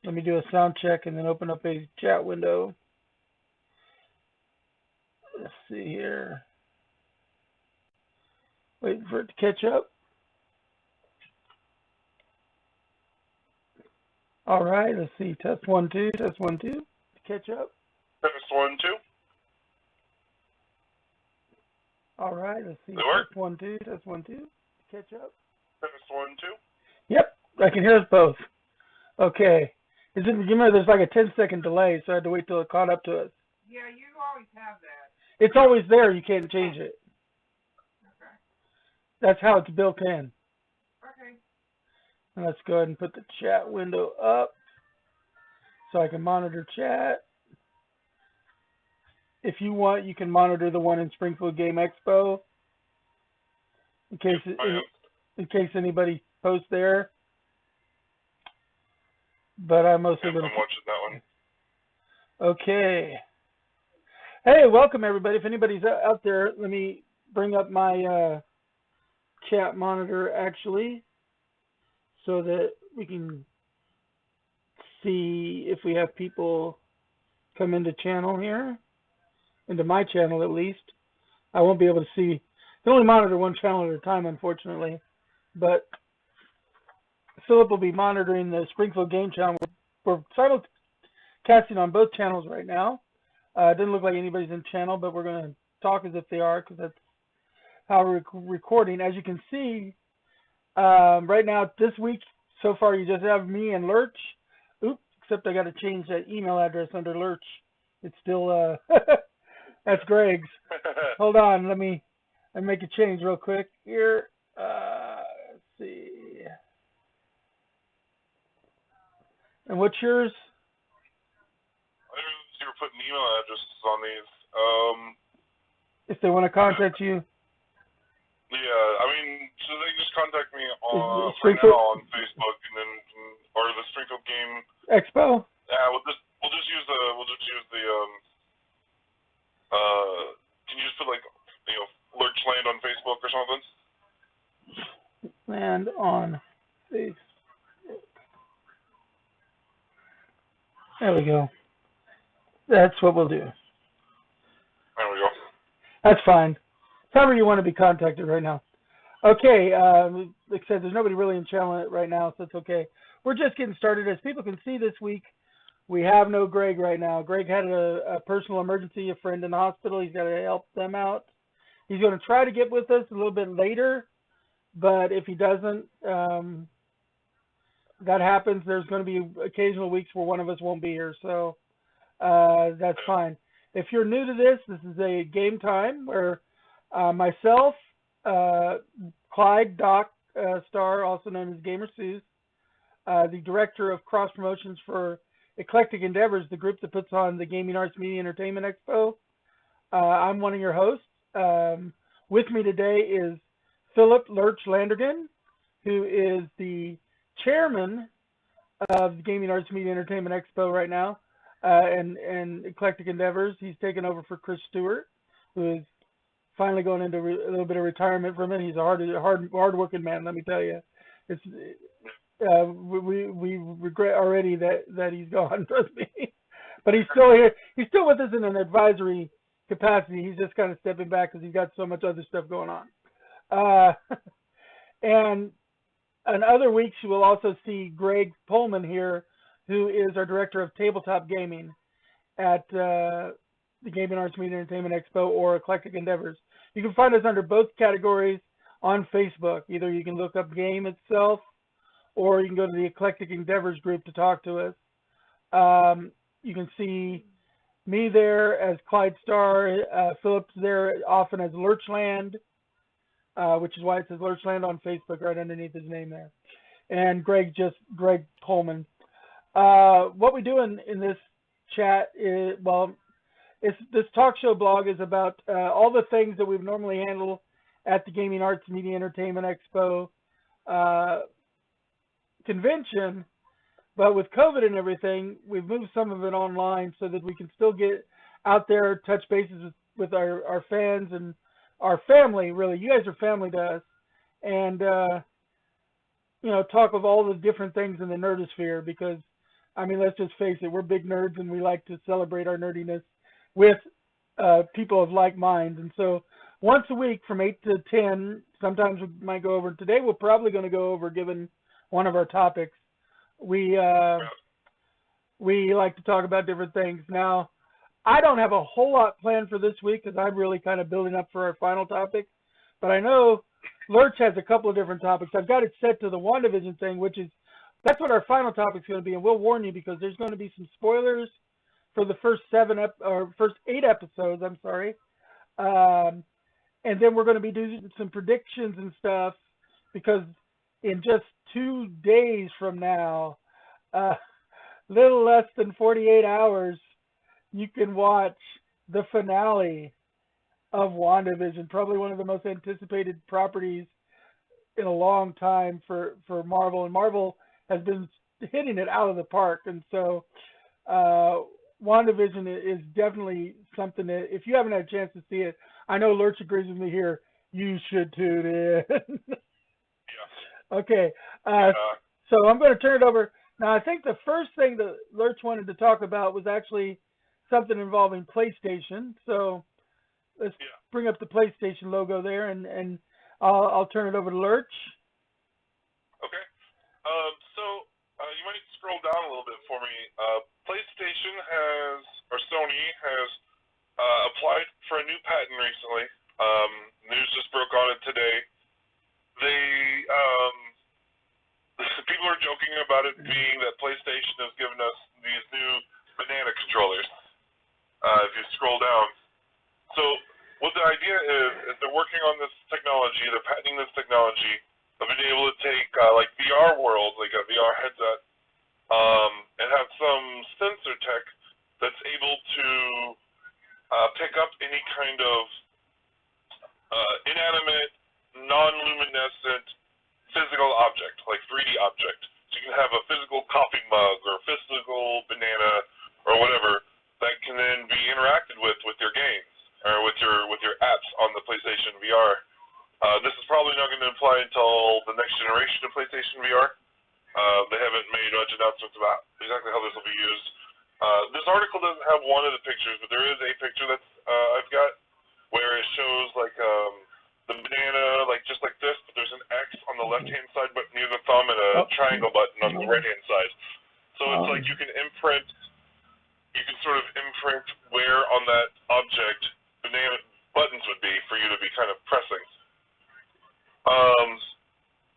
Let me do a sound check and then open up a chat window. Let's see here. Waiting for it to catch up. All right, let's see. Test 1, 2, test 1, 2. To catch up. Test 1, 2. All right, let's see. Test 1, 2, test 1, 2. To catch up. Test 1, 2. Yep, I can hear us both. Okay. There's like a 10-second delay, so I had to wait till it caught up to us. Yeah, you always have that. It's always there. You can't change it. Okay. That's how it's built in. Okay. And let's go ahead and put the chat window up so I can monitor chat. If you want, you can monitor the one in Springfield Game Expo in case anybody posts there. But I'm mostly going to watch that one. Okay. Hey, welcome everybody. If anybody's out there, let me bring up my chat monitor actually, so that we can see if we have people come into channel here, into my channel at least. I won't be able to see. I can only monitor one channel at a time, unfortunately. But Philip will be monitoring the Springfield Game channel. We're simulcasting on both channels right now. It doesn't look like anybody's in channel, but we're going to talk as if they are, because that's how we're recording. As you can see, right now, this week, so far, you just have me and Lurch. Oops, except I got to change that email address under Lurch. It's still, that's Greg's. Hold on, let me make a change real quick here. Let's see. And what's yours? You were putting email addresses on these. If they want to contact you. Yeah, I mean, so they just contact me on right now on Facebook, and then or the Springfield Game Expo. Yeah, we'll just use the can you just put like Lurch Land on Facebook or something? Land on Facebook. There we go. That's what we'll do. There we go. That's fine. However you want to be contacted right now. Okay, like I said, there's nobody really in channel right now, so it's okay. We're just getting started. As people can see this week, we have no Greg right now. Greg had a personal emergency, a friend in the hospital. He's got to help them out. He's going to try to get with us a little bit later, but if he doesn't, that happens. There's going to be occasional weeks where one of us won't be here, so that's fine. If you're new to this, this is a game time where myself, Clyde, Doc Star, also known as Gamer Seuss, the director of cross promotions for Eclectic Endeavors, the group that puts on the Gaming Arts Media Entertainment Expo. I'm one of your hosts. With me today is Philip Lurch Landergan, who is the chairman of the Gaming Arts Media Entertainment Expo right now, and Eclectic Endeavors. He's taken over for Chris Stewart, who is finally going into a little bit of retirement from it. He's a hard-working man, let me tell you. It's we regret already that he's gone, trust me. But he's still here. He's still with us in an advisory capacity. He's just kind of stepping back because he's got so much other stuff going on. And in other weeks, you will also see Greg Pullman here, who is our director of tabletop gaming at the Gaming Arts Media Entertainment Expo or Eclectic Endeavors. You can find us under both categories on Facebook. Either you can look up game itself, or you can go to the Eclectic Endeavors group to talk to us. You can see me there as Clyde Star, Philip's there often as Lurchland, which is why it says Lurchland on Facebook right underneath his name there. And Greg Pullman. What we do in this chat is, this talk show blog is about all the things that we've normally handled at the Gaming Arts Media Entertainment Expo convention, but with COVID and everything, we've moved some of it online so that we can still get out there, touch bases with our fans and our family, really. You guys are family to us. And, talk of all the different things in the nerdosphere, because I mean, let's just face it, we're big nerds and we like to celebrate our nerdiness with people of like minds. And so once a week from 8 to 10, sometimes we might go over. Today we're probably going to go over, given one of our topics. We like to talk about different things. Now, I don't have a whole lot planned for this week because I'm really kind of building up for our final topic. But I know Lurch has a couple of different topics. I've got it set to the WandaVision thing, which is that's what our final topic is going to be, and we'll warn you because there's going to be some spoilers for the first first 8 episodes. I'm sorry, and then we're going to be doing some predictions and stuff because in just 2 days from now, little less than 48 hours, you can watch the finale of WandaVision, probably one of the most anticipated properties in a long time for Marvel, and Marvel has been hitting it out of the park. And so WandaVision is definitely something that, if you haven't had a chance to see it, I know Lurch agrees with me here, you should tune in. Yeah. Okay. So I'm going to turn it over. Now, I think the first thing that Lurch wanted to talk about was actually something involving PlayStation. So let's bring up the PlayStation logo there, and I'll turn it over to Lurch. Okay. So you might scroll down a little bit for me. PlayStation or Sony has applied for a new patent recently. News just broke on it today. People are joking about it being that PlayStation has given us these new banana controllers. If you scroll down. So what the idea is they're working on this technology, they're patenting this technology of being able to take like VR worlds, like a VR headset, and have some sensor tech that's able to pick up any kind of inanimate, non-luminescent physical object, like 3D object. So you can have a physical coffee mug or a physical banana or whatever that can then be interacted with your games or with your apps on the PlayStation VR. This is probably not going to apply until the next generation of PlayStation VR. They haven't made much announcements about exactly how this will be used. This article doesn't have one of the pictures, but there is a picture that's I've got where it shows like the banana, like just like this, but there's an X on the left-hand side, but near the thumb, and a triangle button on the right-hand side. So it's like you can sort of imprint where on that object banana buttons would be for you to be kind of pressing.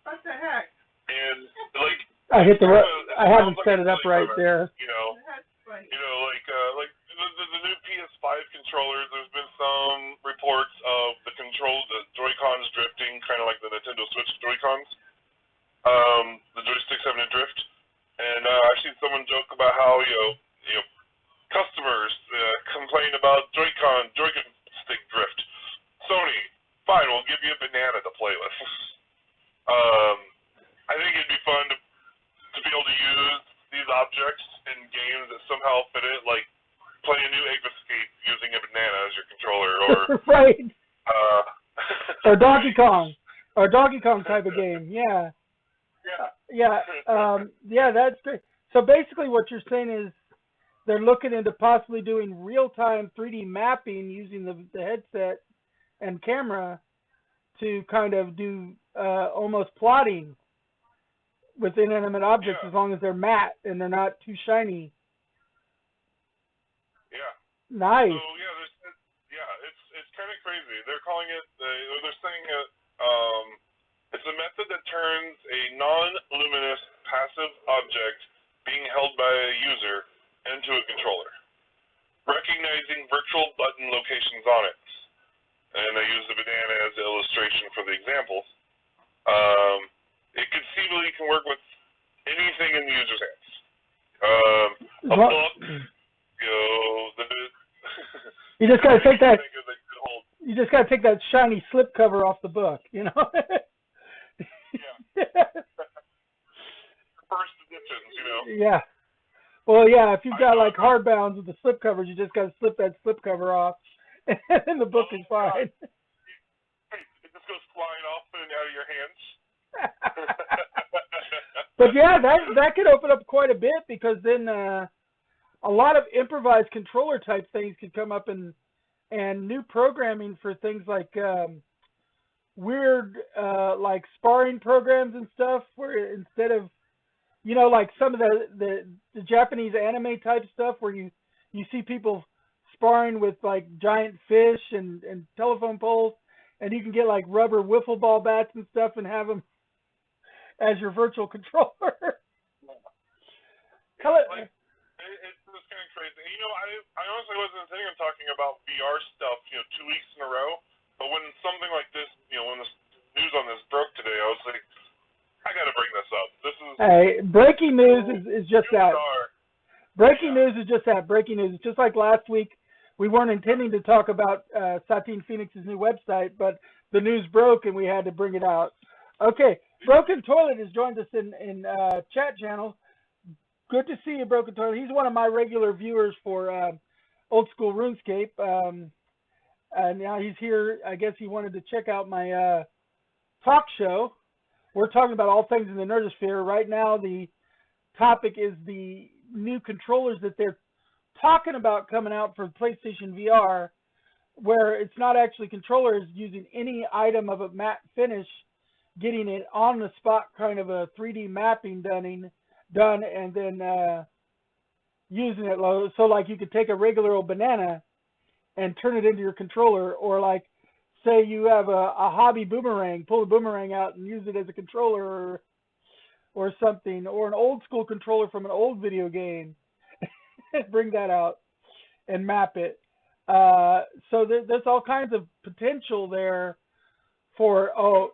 What the heck? And like I haven't set it up right there. You know, like the new PS5 controllers. There's been some reports of the Joy-Cons drifting, kind of like the Nintendo Switch Joy-Cons. The joysticks having a drift, and I've seen someone joke about how customers complain about Joy-Con stick drift. Sony, fine, we'll give you a banana to play with. I think it'd be fun to be able to use these objects in games that somehow fit it, like playing a new Ape Escape using a banana as your controller, or right, or Donkey Kong type of game. Yeah. That's great. So basically, what you're saying is they're looking into possibly doing real-time 3D mapping using the headset and camera to kind of do almost plotting with inanimate objects, as long as they're matte and they're not too shiny. Yeah. Nice. So it's kind of crazy. They're calling it. They're saying it. It's a method that turns a non-luminous passive object being held by a user into a controller, recognizing virtual button locations on it. And they use the banana as the illustration for the example. It conceivably can work with anything in the user's hands. A book, you just gotta take that. You just gotta take that shiny slip cover off the book, Yeah. First editions, Yeah. Well, yeah. If you've got like hardbounds with the slip covers, you just gotta slip that slip cover off, and the book is fine. Hey, it just goes flying off and out of your hands. But yeah, that could open up quite a bit, because then a lot of improvised controller type things could come up, and new programming for things like weird like sparring programs and stuff, where instead of, like some of the Japanese anime type stuff where you see people sparring with like giant fish and telephone poles, and you can get like rubber wiffle ball bats and stuff and have them as your virtual controller. It's just kind of crazy. I honestly wasn't intending on talking about VR stuff, 2 weeks in a row. But when something like this, when the news on this broke today, I was like, I got to bring this up. This is breaking news is just that. Breaking Yeah. news is just that. Breaking news. It's just like last week. We weren't intending to talk about Satine Phoenix's new website, but the news broke and we had to bring it out. Okay, Broken Toilet has joined us in chat channel. Good to see you, Broken Toilet. He's one of my regular viewers for Old School RuneScape. And now he's here. I guess he wanted to check out my talk show. We're talking about all things in the nerdosphere. Right now, the topic is the new controllers that they're talking about coming out for PlayStation VR, where it's not actually controllers using any item of a matte finish, getting it on the spot, kind of a 3D mapping done, and then using it low. So like you could take a regular old banana and turn it into your controller, or like say you have a hobby boomerang, pull the boomerang out and use it as a controller, or something, or an old school controller from an old video game. Bring that out and map it. So there's all kinds of potential there for I'm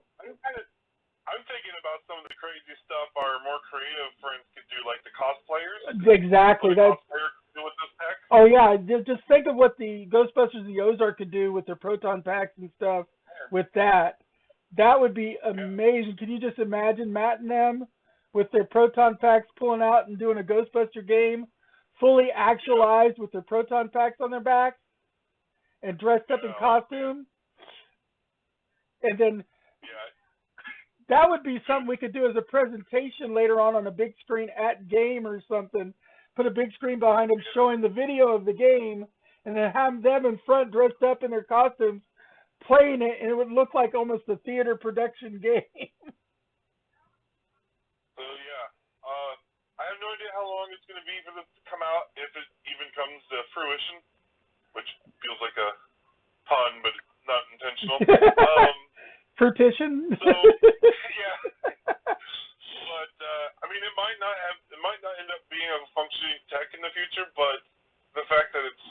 thinking about some of the crazy stuff our more creative friends could do, like the cosplayers. Exactly. That's cosplayers could do with this tech. Oh yeah, just think of what the Ghostbusters of the Ozark could do with their proton packs and stuff. With that, that would be amazing. Can you just imagine Matt and them with their proton packs pulling out and doing a Ghostbuster game, fully actualized with their proton packs on their backs and dressed up in costume? And then that would be something we could do as a presentation later on a big screen at game or something. Put a big screen behind them showing the video of the game, and then have them in front dressed up in their costumes playing it, and it would look like almost a theater production game. So I have no idea how long it's going to be for this to come out, if it even comes to fruition, which feels like a pun, but not intentional. Fruition. So yeah, but I mean, it might not end up being a functioning tech in the future, but the fact that it's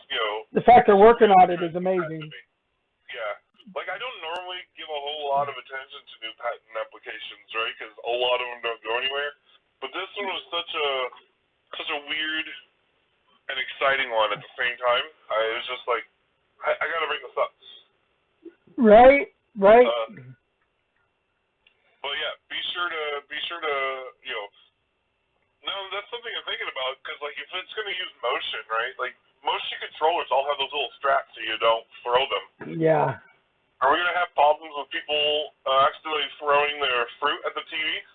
the fact they're working on it is amazing. Yeah, like I don't normally give a whole lot of attention to new patent applications, right? Because a lot of them don't go anywhere. But this one was such a weird and exciting one at the same time. I was just like, I gotta bring this up. Right. But yeah, be sure to No, that's something I'm thinking about, because like if it's gonna use motion, right? Like most controllers all have those little straps so you don't throw them. Yeah. Are we gonna have problems with people accidentally throwing their fruit at the TV?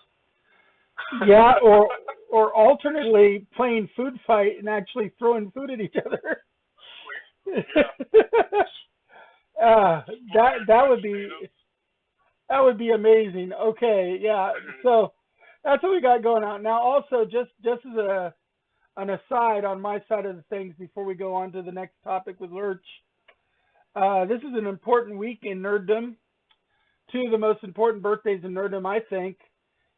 Yeah, or alternately playing food fight and actually throwing food at each other. Yeah. That would be amazing. Okay, yeah. So that's what we got going on now. Also, just as an aside on my side of the things before we go on to the next topic with Lurch, this is an important week in nerddom. Two of the most important birthdays in nerddom, I think,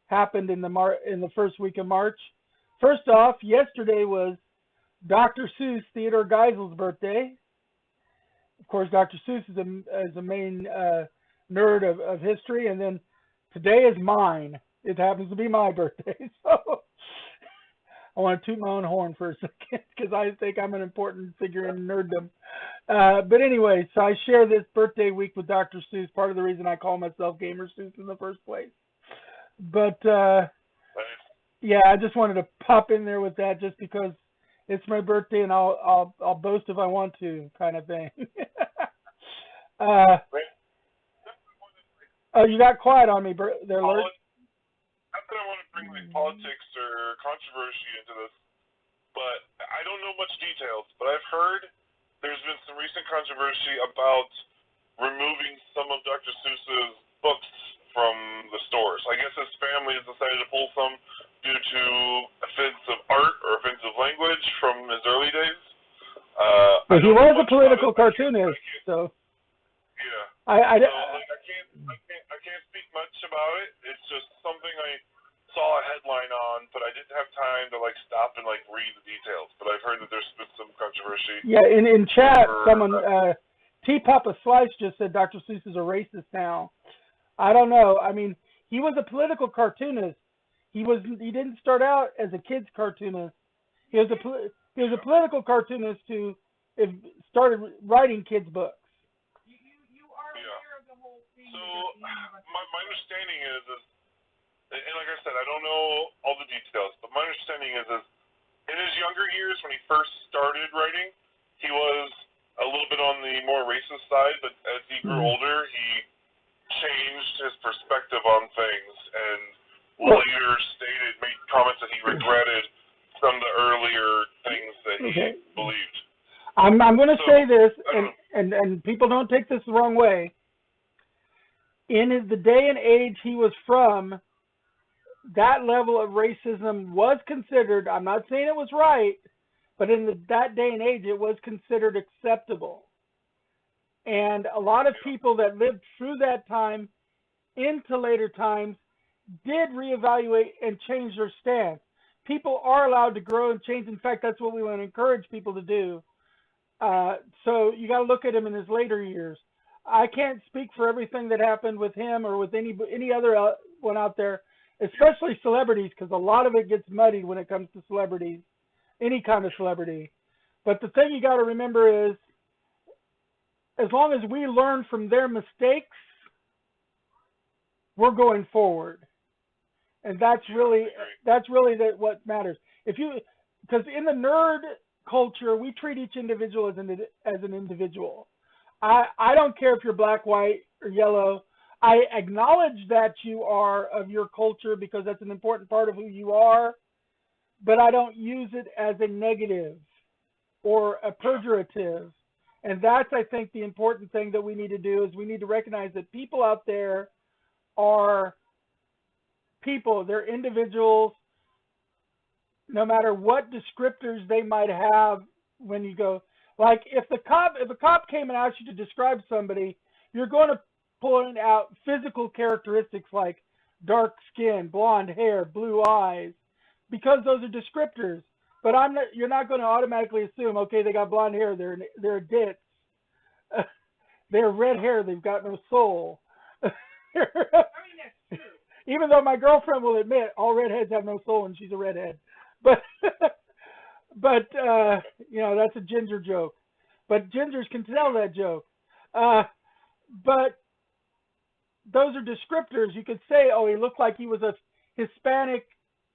happened in the first week of March. First off, yesterday was Dr. Seuss Theodore Geisel's birthday. Of course, Dr. Seuss is a main nerd of history, and then today is mine. It happens to be my birthday, so I want to toot my own horn for a second because I think I'm an important figure in nerddom. But anyway, so I share this birthday week with Dr. Seuss, part of the reason I call myself Gamer Seuss in the first place. But yeah, I just wanted to pop in there with that just because it's my birthday and I'll boast if I want to, kind of thing. Oh, you got quiet on me there, Lurch. That's what I want to bring like politics or controversy into this, but I don't know much details. But I've heard there's been some recent controversy about removing some of Dr. Seuss's books from the stores. I guess his family has decided to pull some due to offensive art or offensive language from his early days. But he was a political cartoonist, so. Yeah. I can't speak much about it. It's just something I saw a headline on, but I didn't have time to like stop and like read the details. But I've heard that there's been some controversy. Yeah, in chat, someone T Papa Slice just said Dr. Seuss is a racist now. I don't know. I mean, he was a political cartoonist. He didn't start out as a kids cartoonist. He was a political cartoonist who started writing kids books. You are aware of the whole thing. So my understanding is, and like I said, I don't know all the details, but my understanding is in his younger years when he first started writing, he was a little bit on the more racist side, but as he grew older, he changed his perspective on things and later made comments that he regretted some of the earlier things that he believed. I'm going to say this, and people don't take this the wrong way. In the day and age he was from, that level of racism was considered, I'm not saying it was right, but in that day and age it was considered acceptable. And a lot of people that lived through that time into later times did reevaluate and change their stance. People are allowed to grow and change. In fact, that's what we want to encourage people to do. So you got to look at him in his later years. I can't speak for everything that happened with him or with any other one out there, especially celebrities, because a lot of it gets muddied when it comes to celebrities, any kind of celebrity. But the thing you got to remember is, as long as we learn from their mistakes, we're going forward, and that's really what matters. Because in the nerd culture, we treat each individual as an individual. I don't care if you're black, white, or yellow. I acknowledge that you are of your culture because that's an important part of who you are, but I don't use it as a negative or a pejorative. And that's, I think, the important thing that we need to do is we need to recognize that people out there are people. They're individuals, no matter what descriptors they might have when you go. Like if a cop came and asked you to describe somebody, you're going to point out physical characteristics like dark skin, blonde hair, blue eyes, because those are descriptors. But you're not going to automatically assume, okay, they got blonde hair, they're a ditz. They're red hair, they've got no soul. I mean, that's true. Even though my girlfriend will admit all redheads have no soul and she's a redhead. But that's a ginger joke. But gingers can tell that joke. But those are descriptors. You could say, oh, he looked like he was a Hispanic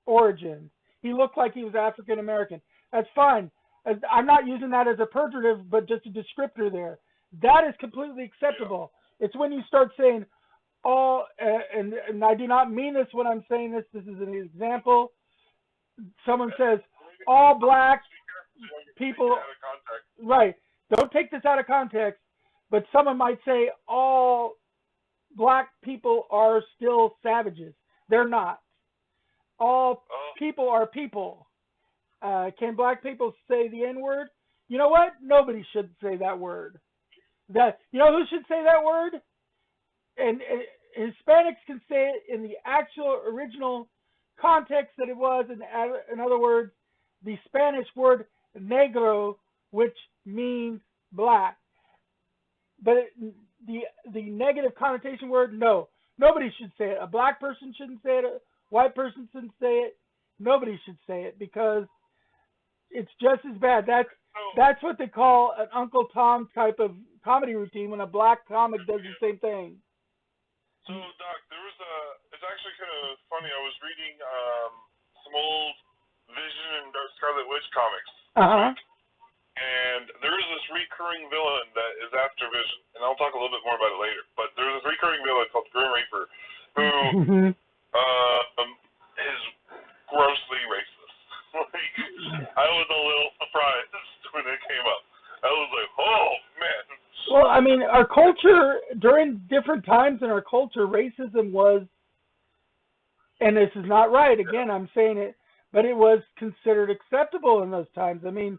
origin. He looked like he was African American. That's fine. I'm not using that as a pejorative, but just a descriptor there. That is completely acceptable. It's when you start saying, and I do not mean this when I'm saying this. This is an example. Someone says, all black people, right. Don't take this out of context, but someone might say all black people are still savages. They're not. All people are people. Can black people say the N-word? You know what? Nobody should say that word. You know who should say that word? And Hispanics can say it in the actual original context that it was. In other words, the Spanish word negro, which means black. But the negative connotation word, no. Nobody should say it. A black person shouldn't say it. A white person shouldn't say it. Nobody should say it because it's just as bad. That's what they call an Uncle Tom type of comedy routine when a black comic does the same thing. So, Doc, it's actually kind of funny. I was reading some old Vision and Scarlet Witch comics this week, and there is this recurring villain that is after Vision, and I'll talk a little bit more about it later. But there's this recurring villain called Grim Reaper, who his grossly racist. Like, I was a little surprised when it came up. I was like, oh man. Well, I mean, our culture during different times in our culture, racism was, and this is not right. Again, I'm saying it, but it was considered acceptable in those times. I mean,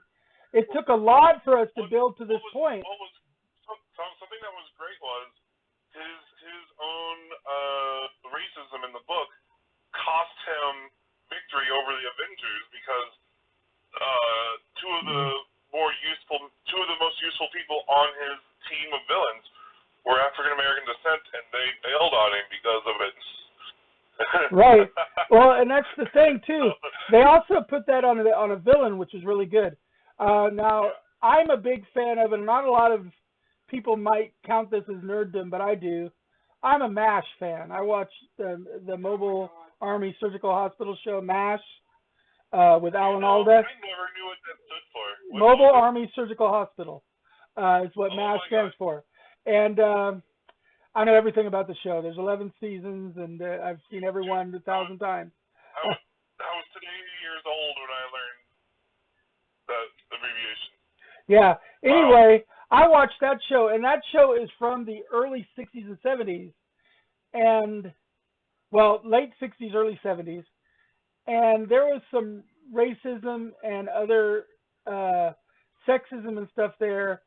it took a lot for us to build to this point. Something that was great was his own racism in the book cost him victory over the Avengers because two of the most useful people on his team of villains were African American descent, and they bailed on him because of it. Right. Well, and that's the thing too. They also put that on a villain, which is really good. Now, I'm a big fan of it. Not a lot of people might count this as nerddom, but I do. I'm a MASH fan. I watch the Mobile Army Surgical Hospital show, MASH, with Alan Alda. I never knew what that stood for. Mobile Army Surgical Hospital is what MASH stands for. And I know everything about the show. There's 11 seasons, and I've seen every one 1,000 times. I was today years old when I learned that abbreviation. Yeah. Anyway, I watched that show, and that show is from the early 60s and 70s, and, well, late 60s, early 70s. And there was some racism and other sexism and stuff there.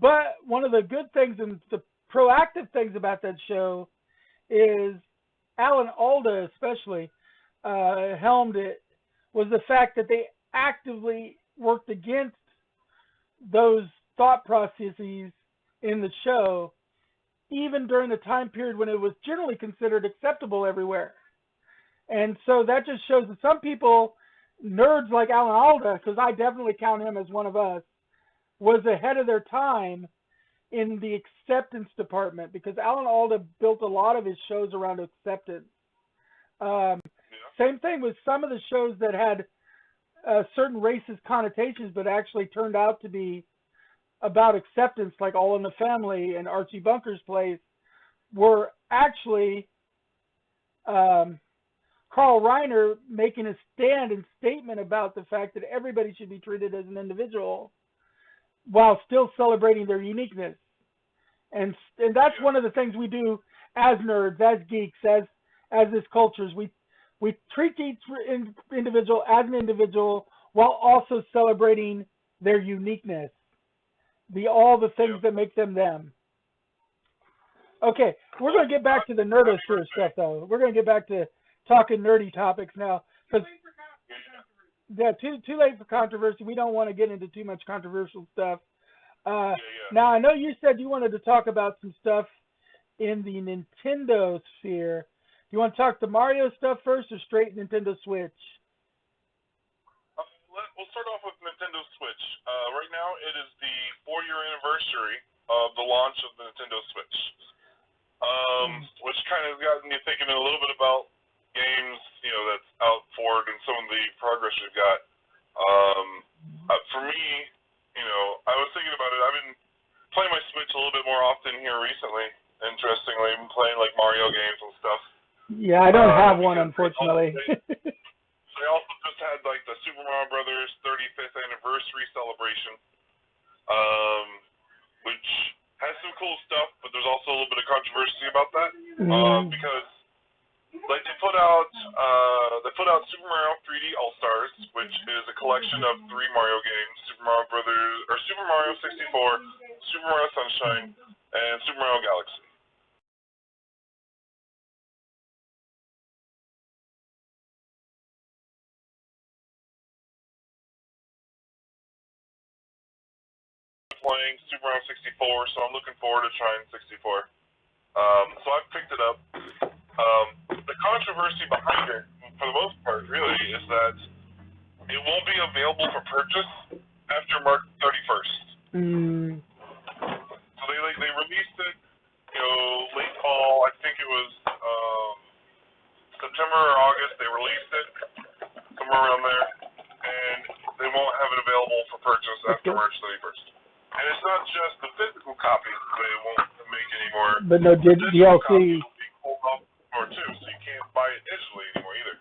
But one of the good things and the proactive things about that show is Alan Alda especially helmed it, was the fact that they actively worked against those thought processes in the show, even during the time period when it was generally considered acceptable everywhere. And so that just shows that some people, nerds like Alan Alda, because I definitely count him as one of us, was ahead of their time in the acceptance department, because Alan Alda built a lot of his shows around acceptance. Same thing with some of the shows that had certain racist connotations, but actually turned out to be about acceptance, like All in the Family and Archie Bunker's Place, were actually Carl Reiner making a stand and statement about the fact that everybody should be treated as an individual while still celebrating their uniqueness. And that's one of the things we do as nerds, as geeks, as this culture. We treat each individual as an individual while also celebrating their uniqueness, all the things that make them them. Okay, we're going to get back to the nerdosphere stuff, though. We're going to get back to talking nerdy topics now. Yeah, too late for controversy. We don't want to get into too much controversial stuff. Now, I know you said you wanted to talk about some stuff in the Nintendo sphere. Do you want to talk the Mario stuff first or straight Nintendo Switch? We'll start off with Nintendo Switch. Right now, it is the 4-year anniversary of the launch of the Nintendo Switch, which kind of got me thinking a little bit about games, that's out for it and some of the progress we've got. For me, I was thinking about it. I've been playing my Switch a little bit more often here recently. Interestingly, I'm playing like Mario games and stuff. Yeah, I don't have one, unfortunately. They also just had like the Super Mario Brothers 35th anniversary celebration, which has some cool stuff, but there's also a little bit of controversy about that because like they put out Super Mario 3D All Stars, which is a collection of 3 Mario games: Super Mario 64, Super Mario Sunshine, and Super Mario Galaxy. Playing Super Mario 64, so I'm looking forward to trying 64. So I've picked it up. The controversy behind it, for the most part, really, is that it won't be available for purchase after March 31st. So they released it, late fall. I think it was September or August. They released it somewhere around there, and they won't have it available for purchase after March 31st. And it's not just the physical copies they won't make anymore. But no DLC. Will be pulled off or too, so you can't buy it digitally anymore either.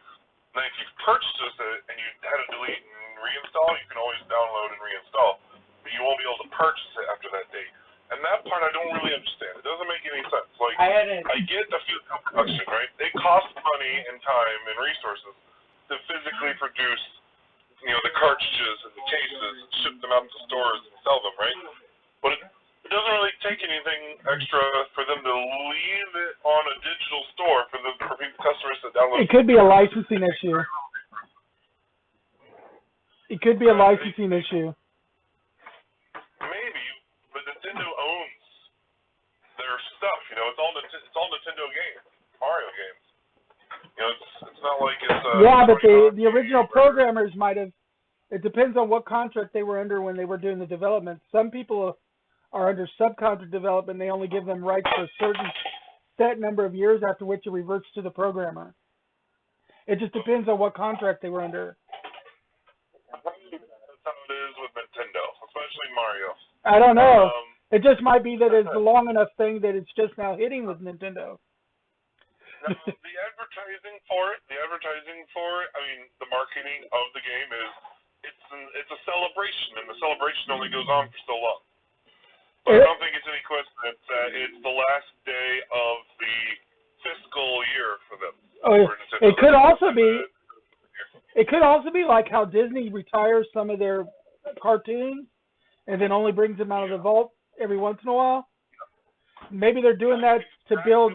And if you purchased it and you had to delete and reinstall, you can always download and reinstall. But you won't be able to purchase it after that date. And that part I don't really understand. It doesn't make any sense. Like, I get the physical production, right? It costs money and time and resources to physically produce, the cartridges and the cases and ship them out to stores and sell them, right? But it doesn't really take anything extra for them to leave it on a digital store for customers to download. It could be a licensing issue. It could be a licensing issue. Maybe, but Nintendo owns their stuff. It's all Nintendo games, Mario games. It's not like it's. Yeah, but the original programmers might have. It depends on what contract they were under when they were doing the development. Some people are under subcontract development. They only give them rights for a certain set number of years, after which it reverts to the programmer. It just depends on what contract they were under. That's how it is with Nintendo, especially Mario. I don't know. It just might be that it's a long enough thing that it's just now hitting with Nintendo. Now, the advertising for it, the marketing of the game is, it's a celebration, and the celebration only goes on for so long. But I don't think it's any coincidence that it's the last day of the fiscal year for them. It could also be. It could also be like how Disney retires some of their cartoons and then only brings them out of the vault every once in a while. Maybe they're doing that to build